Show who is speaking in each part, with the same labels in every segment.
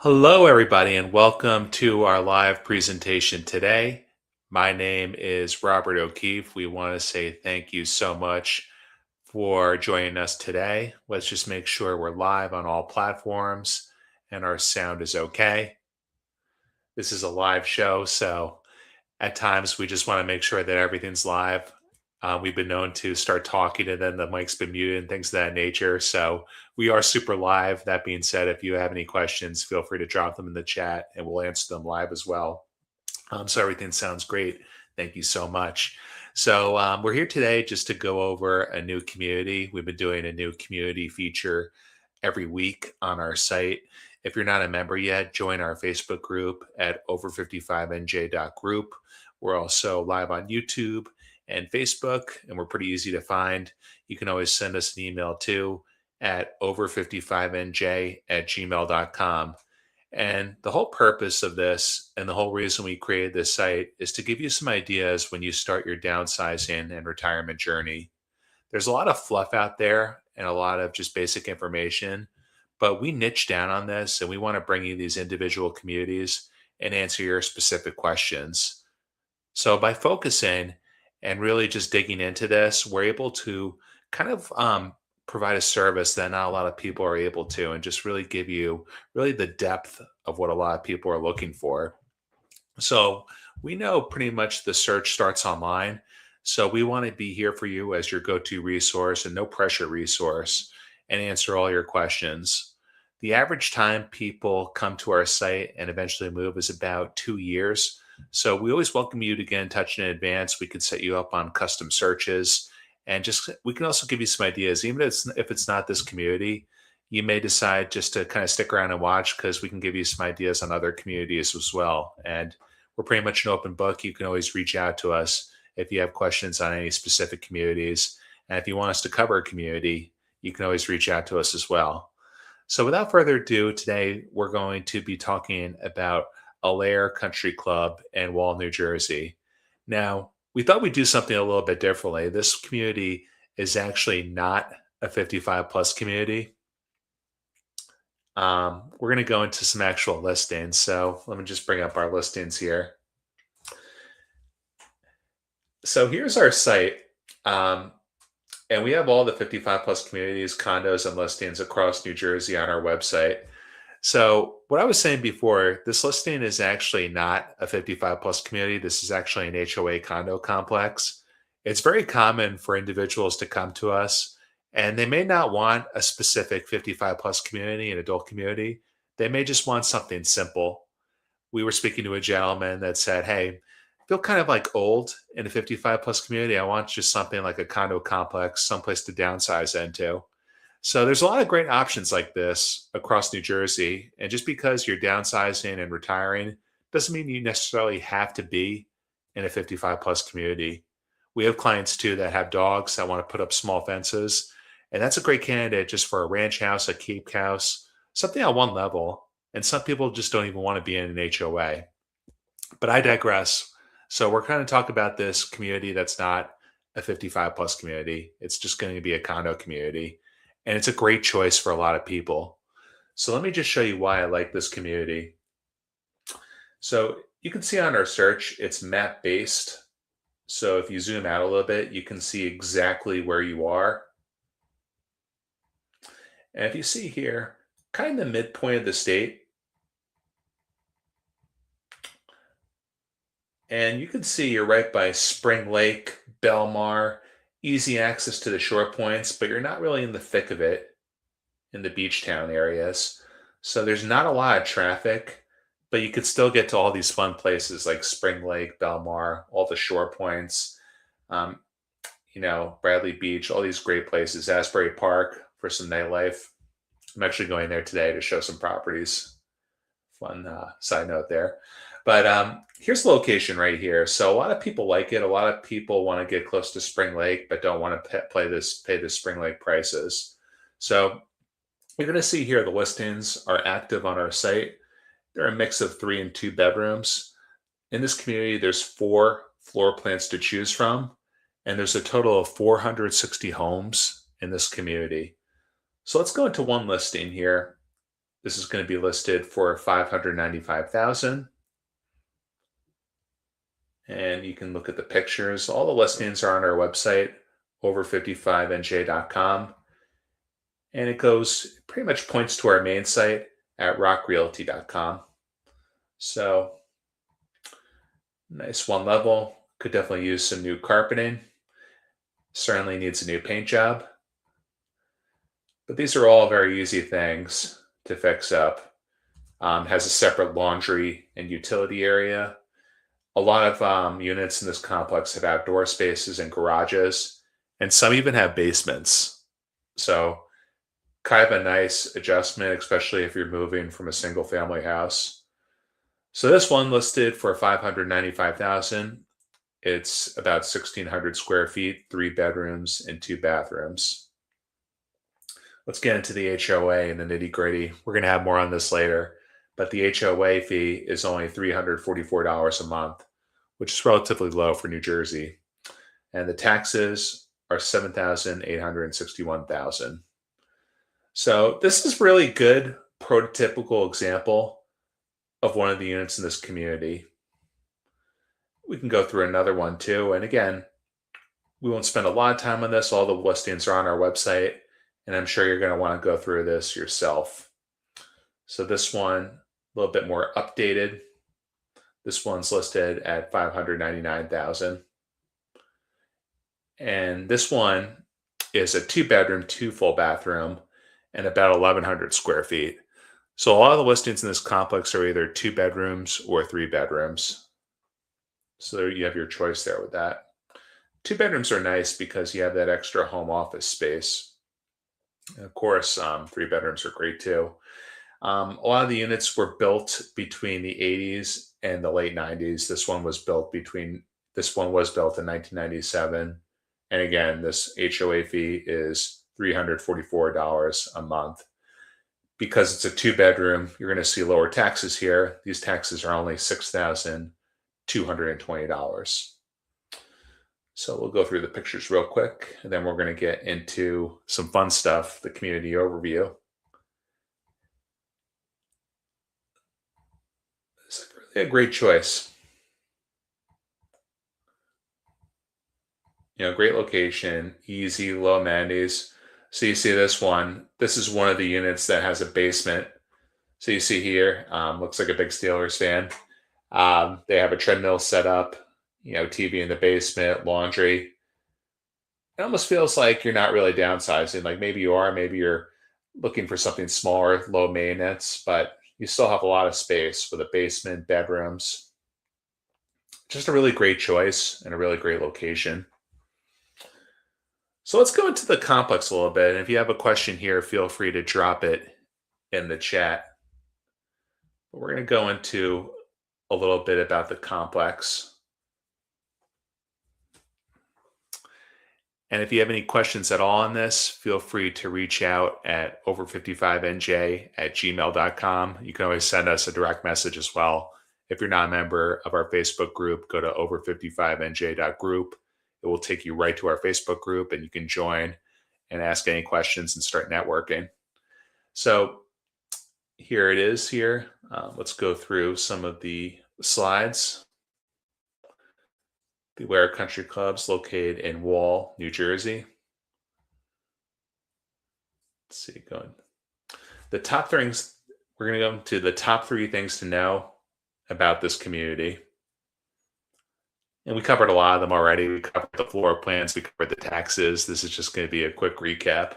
Speaker 1: Hello, everybody, and welcome to our live presentation today. My name is Robert O'Keefe. We want to say thank you so much for joining us today. Let's just make sure we're live on all platforms and our sound is okay. This is a live show, so at times we just want to make sure that everything's live. We've been known to start talking and then the mic's been muted and things of that nature. So we are super live. That being said, if you have any questions, feel free to drop them in the chat and we'll answer them live as well. So everything sounds great. Thank you so much. So we're here today just to go over a new community. We've been doing a new community feature every week on our site. If you're not a member yet, join our Facebook group at over55nj.group. We're also live on YouTube and Facebook, and we're pretty easy to find. You can always send us an email too at over55nj@gmail.com. And the whole purpose of this and the whole reason we created this site is to give you some ideas when you start your downsizing and retirement journey. There's a lot of fluff out there and a lot of just basic information, but we niche down on this and we want to bring you these individual communities and answer your specific questions. So by focusing and really just digging into this, we're able to kind of provide a service that not a lot of people are able to, and just really give you really the depth of what a lot of people are looking for. So we know pretty much the search starts online. So we want to be here for you as your go-to resource and no pressure resource and answer all your questions. The average time people come to our site and eventually move is about 2 years. So we always welcome you to get in touch in advance. We could set you up on custom searches and just we can also give you some ideas. Even if it's not this community, you may decide just to kind of stick around and watch because we can give you some ideas on other communities as well. And we're pretty much an open book. You can always reach out to us if you have questions on any specific communities. And if you want us to cover a community, you can always reach out to us as well. So without further ado, today we're going to be talking about Allaire Country Club in Wall, New Jersey. Now, we thought we'd do something a little bit differently. This community is actually not a 55 plus community. We're going to go into some actual listings. So let me just bring up our listings here. So here's our site. And we have all the 55 plus communities, condos, and listings across New Jersey on our website. So what I was saying before, this listing is actually not a 55 plus community. This is actually an HOA condo complex. It's very common for individuals to come to us and they may not want a specific 55 plus community, an adult community. They may just want something simple. We were speaking to a gentleman that said, hey, I feel kind of like old in a 55 plus community. I want just something like a condo complex, someplace to downsize into. So there's a lot of great options like this across New Jersey. And just because you're downsizing and retiring doesn't mean you necessarily have to be in a 55 plus community. We have clients too that have dogs that want to put up small fences. And that's a great candidate just for a ranch house, a keep house, something on one level. And some people just don't even want to be in an HOA. But I digress. So we're kind of talking about this community that's not a 55 plus community. It's just going to be a condo community. And it's a great choice for a lot of people. So let me just show you why I like this community. So you can see on our search, it's map based. So if you zoom out a little bit, you can see exactly where you are. And if you see here, kind of the midpoint of the state, and you can see you're right by Spring Lake, Belmar, easy access to the shore points, but you're not really in the thick of it in the beach town areas. So there's not a lot of traffic, but you could still get to all these fun places like Spring Lake, Belmar, all the shore points, um, Bradley Beach, all these great places, Asbury Park for some nightlife. I'm actually going there today to show some properties. Fun side note there. But here's the location right here. So a lot of people like it. A lot of people want to get close to Spring Lake, but don't want to pay the Spring Lake prices. So you're going to see here the listings are active on our site. They're a mix of 3 and 2 bedrooms. In this community, there's 4 floor plans to choose from. and there's a total of 460 homes in this community. So let's go into one listing here. This is going to be listed for 595,000. And you can look at the pictures. All the listings are on our website, over55nj.com. And it goes, pretty much points to our main site at rockrealty.com. So nice one level. Could definitely use some new carpeting. Certainly needs a new paint job. But these are all very easy things to fix up. Has a separate laundry and utility area. A lot of units in this complex have outdoor spaces and garages, and some even have basements. So kind of a nice adjustment, especially if you're moving from a single family house. So this one listed for 595,000. It's about 1,600 square feet, 3 bedrooms and 2 bathrooms. Let's get into the HOA and the nitty gritty. We're going to have more on this later, but the HOA fee is only $344 a month, which is relatively low for New Jersey. And the taxes are $7,861,000. So this is really good prototypical example of one of the units in this community. We can go through another one too. And again, we won't spend a lot of time on this. All the listings are on our website, and I'm sure you're going to want to go through this yourself. So this one, a little bit more updated. This one's listed at $599,000. And this one is a 2-bedroom, 2 full bathroom, and about 1,100 square feet. So a lot of the listings in this complex are either 2 bedrooms or 3 bedrooms. So you have your choice there with that. 2 bedrooms are nice because you have that extra home office space. And of course, 3 bedrooms are great too. A lot of the units were built between the 80s and the late 90s. This one was built in 1997. And again, this HOA fee is $344 a month. Because it's a 2-bedroom, you're going to see lower taxes here. These taxes are only $6,220. So we'll go through the pictures real quick, and then we're going to get into some fun stuff, the community overview. It's really a great choice. Great location, easy, low amenities. So you see this one. This is one of the units that has a basement. So you see here, looks like a big Steelers fan. They have a treadmill set up, TV in the basement, laundry. It almost feels like you're not really downsizing. Like maybe you are, maybe you're looking for something smaller, low maintenance, but you still have a lot of space with a basement, bedrooms. Just a really great choice and a really great location. So let's go into the complex a little bit. And if you have a question here, feel free to drop it in the chat. But we're going to go into a little bit about the complex. And if you have any questions at all on this, feel free to reach out at over55nj@gmail.com. You can always send us a direct message as well. If you're not a member of our Facebook group, go to over55nj.group. It will take you right to our Facebook group, and you can join and ask any questions and start networking. So here it is here. Let's go through some of the slides. The Allaire Country Club's located in Wall, New Jersey. Let's see, going. The top things, we're going to go into the top 3 things to know about this community. And we covered a lot of them already. We covered the floor plans, we covered the taxes. This is just going to be a quick recap.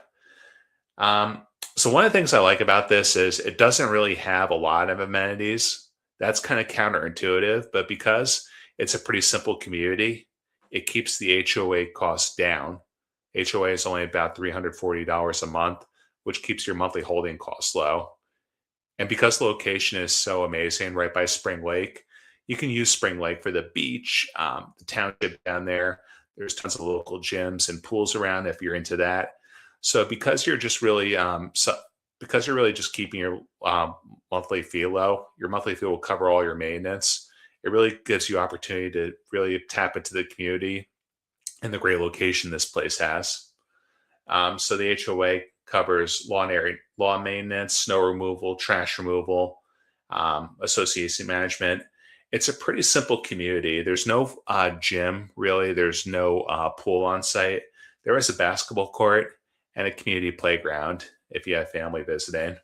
Speaker 1: So one of the things I like about this is it doesn't really have a lot of amenities. That's kind of counterintuitive, but because it's a pretty simple community, it keeps the HOA costs down. HOA is only about $340 a month, which keeps your monthly holding costs low. And because the location is so amazing right by Spring Lake, you can use Spring Lake for the beach, the township down there. There's tons of local gyms and pools around if you're into that. So because you're just really, just keeping your monthly fee low, your monthly fee will cover all your maintenance. It really gives you opportunity to really tap into the community and the great location this place has. So the HOA covers lawn maintenance, snow removal, trash removal, association management. It's a pretty simple community. There's no gym, really. There's no pool on site. There is a basketball court and a community playground if you have family visiting.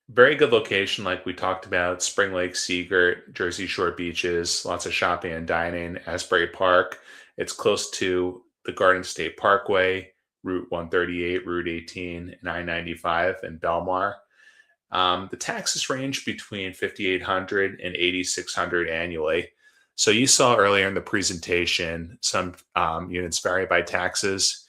Speaker 1: Very good location, like we talked about. Spring Lake, Seagirt, Jersey Shore beaches, lots of shopping and dining. Asbury Park. It's close to the Garden State Parkway, Route 138, Route 18, and I-95 in Belmar. The taxes range between 5,800 and 8,600 annually. So you saw earlier in the presentation, some units vary by taxes.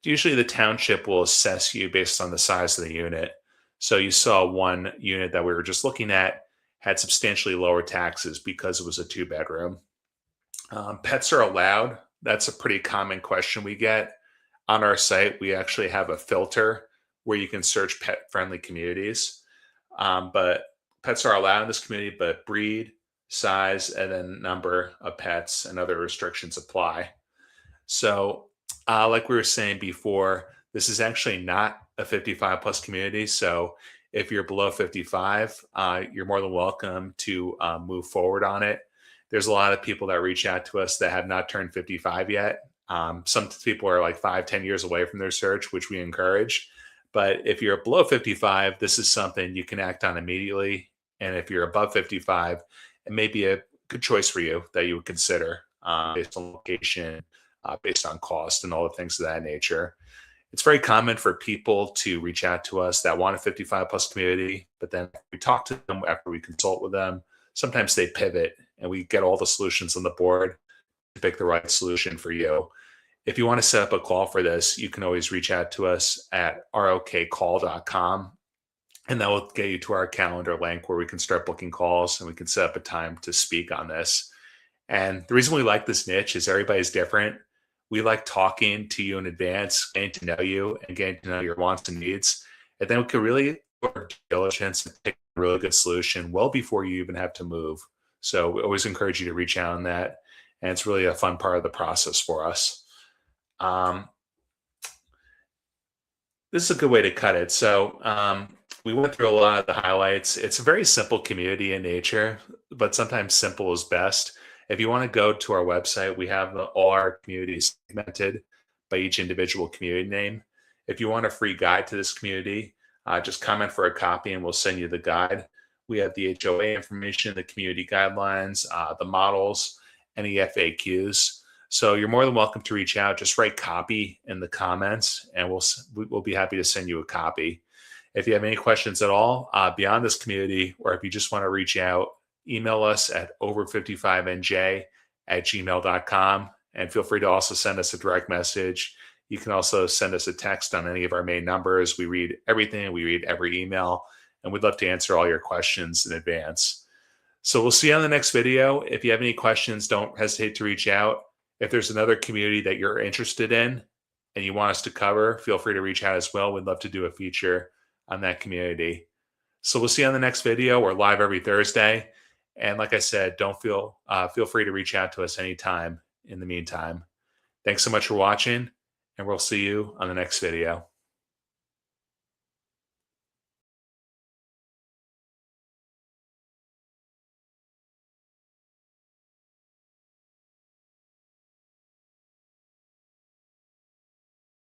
Speaker 1: Usually the township will assess you based on the size of the unit. So you saw one unit that we were just looking at had substantially lower taxes because it was a two-bedroom. Pets are allowed. That's a pretty common question we get. On our site, we actually have a filter where you can search pet-friendly communities. But pets are allowed in this community, but breed, size, and then number of pets and other restrictions apply. So, like we were saying before, this is actually not a 55 plus community. So if you're below 55, you're more than welcome to move forward on it. There's a lot of people that reach out to us that have not turned 55 yet. Some people are like 5, 10 years away from their search, which we encourage. But if you're below 55, this is something you can act on immediately. And if you're above 55, it may be a good choice for you that you would consider based on location, based on cost, and all the things of that nature. It's very common for people to reach out to us that want a 55 plus community, but then we talk to them after we consult with them. Sometimes they pivot and we get all the solutions on the board to pick the right solution for you. If you want to set up a call for this, you can always reach out to us at rokcall.com, and that will get you to our calendar link where we can start booking calls and we can set up a time to speak on this. And the reason we like this niche is everybody's different. We like talking to you in advance, getting to know you and getting to know your wants and needs. And then we can really work diligence and pick a really good solution well before you even have to move. So we always encourage you to reach out on that. And it's really a fun part of the process for us. This is a good way to cut it. So we went through a lot of the highlights. It's a very simple community in nature, but sometimes simple is best. If you want to go to our website, we have all our communities segmented by each individual community name. If you want a free guide to this community, just comment for a copy and we'll send you the guide. We have the HOA information, the community guidelines, the models, any FAQs. So you're more than welcome to reach out. Just write copy in the comments and we'll be happy to send you a copy. If you have any questions at all beyond this community, or if you just want to reach out, email us at over55nj@gmail.com, and feel free to also send us a direct message. You can also send us a text on any of our main numbers. We read everything. We read every email, and we'd love to answer all your questions in advance. So we'll see you on the next video. If you have any questions, don't hesitate to reach out. If there's another community that you're interested in and you want us to cover, feel free to reach out as well. We'd love to do a feature on that community. So we'll see you on the next video. We're live every Thursday. And like I said, don't feel free to reach out to us anytime in the meantime. Thanks so much for watching, and we'll see you on the next video.